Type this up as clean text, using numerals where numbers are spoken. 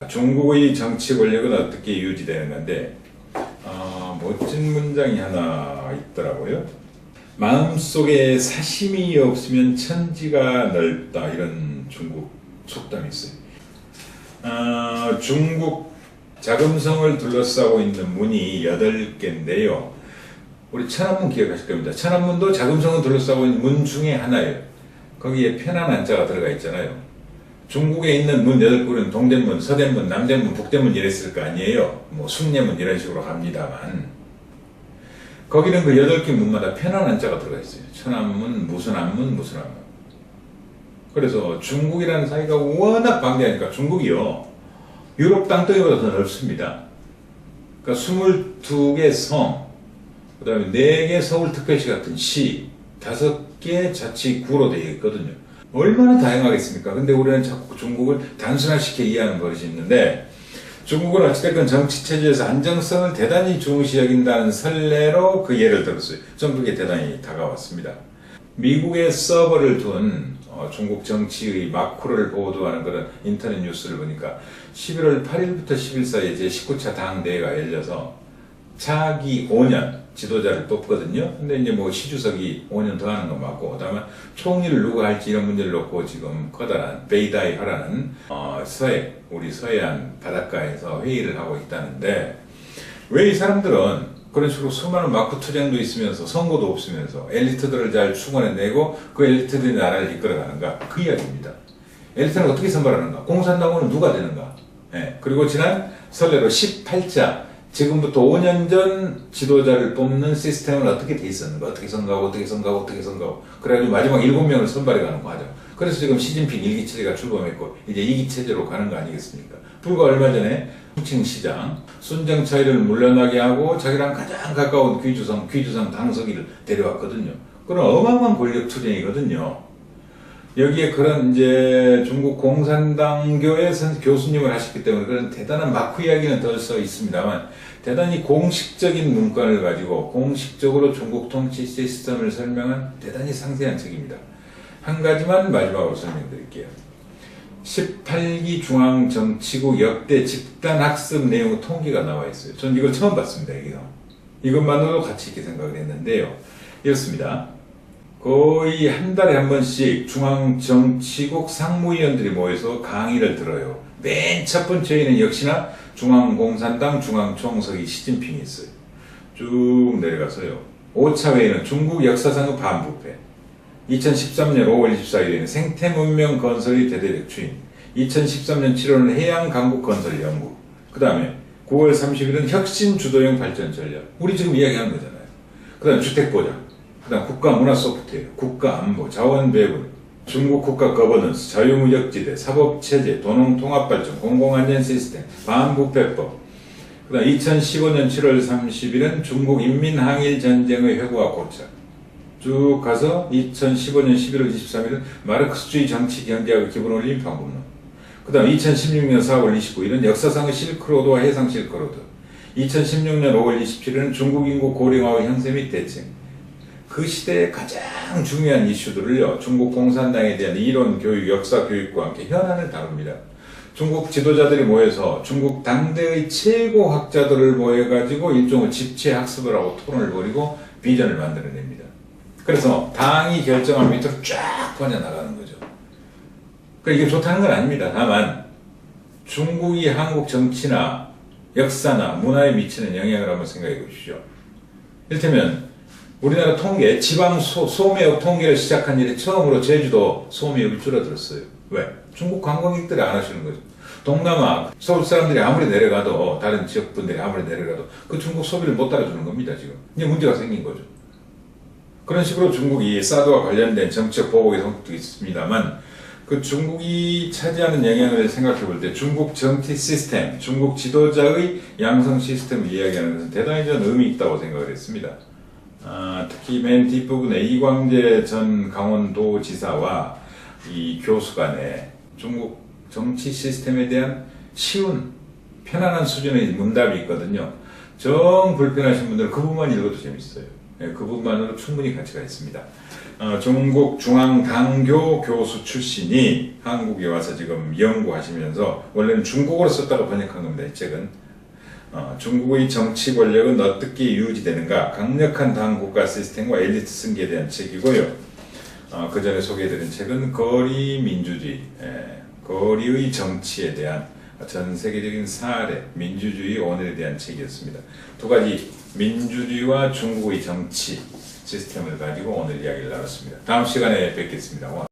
중국의 정치 권력은 어떻게 유지되는 건데 멋진 문장이 하나 있더라고요. 마음속에 사심이 없으면 천지가 넓다, 이런 중국 속담이 있어요. 중국 자금성을 둘러싸고 있는 문이 8개인데요. 우리 천안문 기억하실 겁니다. 천안문도 자금성을 둘러싸고 있는 문 중에 하나예요. 거기에 편한 한자가 들어가 있잖아요. 중국에 있는 문 8개는 동대문, 서대문, 남대문, 북대문 이랬을 거 아니에요. 뭐 숭례문 이런 식으로 갑니다만, 거기는 그 8개 문마다 편한 한자가 들어가 있어요. 천안문, 무슨 안문, 무슨 안문. 그래서 중국이라는 사이가 워낙 방대하니까 중국이요, 유럽 땅덩이보다 더 넓습니다. 그러니까 22개 성, 그 다음에 4개 서울특별시 같은 시, 5개 자치구로 되어 있거든요. 얼마나 다양하겠습니까? 근데 우리는 자꾸 중국을 단순화시켜 이해하는 버릇이 있는데, 중국은 어찌됐건 정치체제에서 안정성을 대단히 중시 여긴다는 설레로 그 예를 들었어요. 전 그게 대단히 다가왔습니다. 미국의 서버를 둔 중국 정치의 마크로를 보도하는 그런 인터넷 뉴스를 보니까 11월 8일부터 10일 사이에 제19차 당대회가 열려서 차기 5년 지도자를 뽑거든요. 근데 이제 뭐 시주석이 5년 더 하는 건 맞고, 그다음에 총리를 누가 할지 이런 문제를 놓고 지금 커다란 베이다이하라는 우리 서해안 바닷가에서 회의를 하고 있다는데, 왜 이 사람들은 그런 식으로 수많은 마크 투쟁도 있으면서 선거도 없으면서 엘리트들을 잘 충원해내고 그 엘리트들이 나라를 이끌어가는가? 그 이야기입니다. 엘리트는 어떻게 선발하는가? 공산당원은 누가 되는가? 그리고 지난 설레로 18자 지금부터 5년 전 지도자를 뽑는 시스템은 어떻게 돼 있었는가? 어떻게 선거하고 그래가지고 마지막 7명을 선발해가는 과정. 그래서 지금 시진핑 1기 체제가 출범했고 이제 2기 체제로 가는 거 아니겠습니까? 불과 얼마 전에 후칭시장 순정차이를 물러나게 하고 자기랑 가장 가까운 귀주성 당서기를 데려왔거든요. 그런 어마어마한 권력 투쟁이거든요. 여기에 그런 이제 중국 공산당교의 교수님을 하셨기 때문에 그런 대단한 마크 이야기는 덜 써 있습니다만, 대단히 공식적인 문건을 가지고 공식적으로 중국 통치 시스템을 설명한 대단히 상세한 책입니다. 한 가지만 마지막으로 설명드릴게요. 18기 중앙정치국 역대 집단학습 내용 통계가 나와 있어요. 전 이걸 처음 봤습니다. 이것만으로도 가치 있게 생각을 했는데요. 이렇습니다. 거의 한 달에 한 번씩 중앙정치국 상무위원들이 모여서 강의를 들어요. 맨 첫 번째에는 역시나 중앙공산당 중앙총석이 시진핑이 있어요. 쭉 내려가서요. 5차 회의는 중국 역사상의 반부패, 2013년 5월 24일에는 생태문명 건설의 대대적 추인, 2013년 7월은 해양강국 건설 연구, 그 다음에 9월 30일은 혁신 주도형 발전 전략, 우리 지금 이야기하는 거잖아요. 그 다음 주택보장, 그 다음 국가문화 소프트웨어, 국가안보, 자원배분, 중국 국가 거버넌스, 자유무역지대, 사법체제, 도농통합발전, 공공안전 시스템, 반부패법, 그 다음 2015년 7월 30일은 중국 인민항일전쟁의 회고와 고찰, 쭉 가서 2015년 11월 23일은 마르크스주의 정치 경제학의 기본 원리 방법론, 그 다음 2016년 4월 29일은 역사상의 실크로드와 해상 실크로드, 2016년 5월 27일은 중국 인구 고령화의 형세 및 대책, 그 시대의 가장 중요한 이슈들을요, 중국 공산당에 대한 이론 교육, 역사 교육과 함께 현안을 다룹니다. 중국 지도자들이 모여서 중국 당대의 최고 학자들을 모여가지고 일종의 집체 학습을 하고 토론을 벌이고 비전을 만들어냅니다. 그래서 당이 결정한 밑으로 쫙 퍼져나가는 거죠. 그러니까 이게 좋다는 건 아닙니다. 다만 중국이 한국 정치나 역사나 문화에 미치는 영향을 한번 생각해 보십시오. 이를테면 우리나라 통계, 지방 소매업 통계를 시작한 일에 처음으로 제주도 소매업이 줄어들었어요. 왜? 중국 관광객들이 안 하시는 거죠. 동남아, 서울 사람들이 아무리 내려가도, 다른 지역분들이 아무리 내려가도 그 중국 소비를 못 따라주는 겁니다, 지금. 이제 문제가 생긴 거죠. 그런 식으로 중국이 사드와 관련된 정책 보복의 성격도 있습니다만, 그 중국이 차지하는 영향을 생각해 볼 때 중국 정치 시스템, 중국 지도자의 양성 시스템을 이야기하는 것은 대단히 저는 의미 있다고 생각을 했습니다. 특히 맨 뒷부분에 이광재 전 강원도지사와 이 교수 간에 중국 정치 시스템에 대한 쉬운, 편안한 수준의 문답이 있거든요. 정 불편하신 분들은 그 부분만 읽어도 재밌어요. 그 부분만으로 충분히 가치가 있습니다. 중국 중앙당교 교수 출신이 한국에 와서 지금 연구하시면서 원래는 중국어로 썼다가 번역한 겁니다. 이 책은 중국의 정치 권력은 어떻게 유지되는가, 강력한 당국가 시스템과 엘리트 승계에 대한 책이고요. 그 전에 소개해드린 책은 거리 민주주의, 거리의 정치에 대한 전 세계적인 사례, 민주주의 오늘에 대한 책이었습니다. 두 가지 민주주의와 중국의 정치 시스템을 가지고 오늘 이야기를 나눴습니다. 다음 시간에 뵙겠습니다.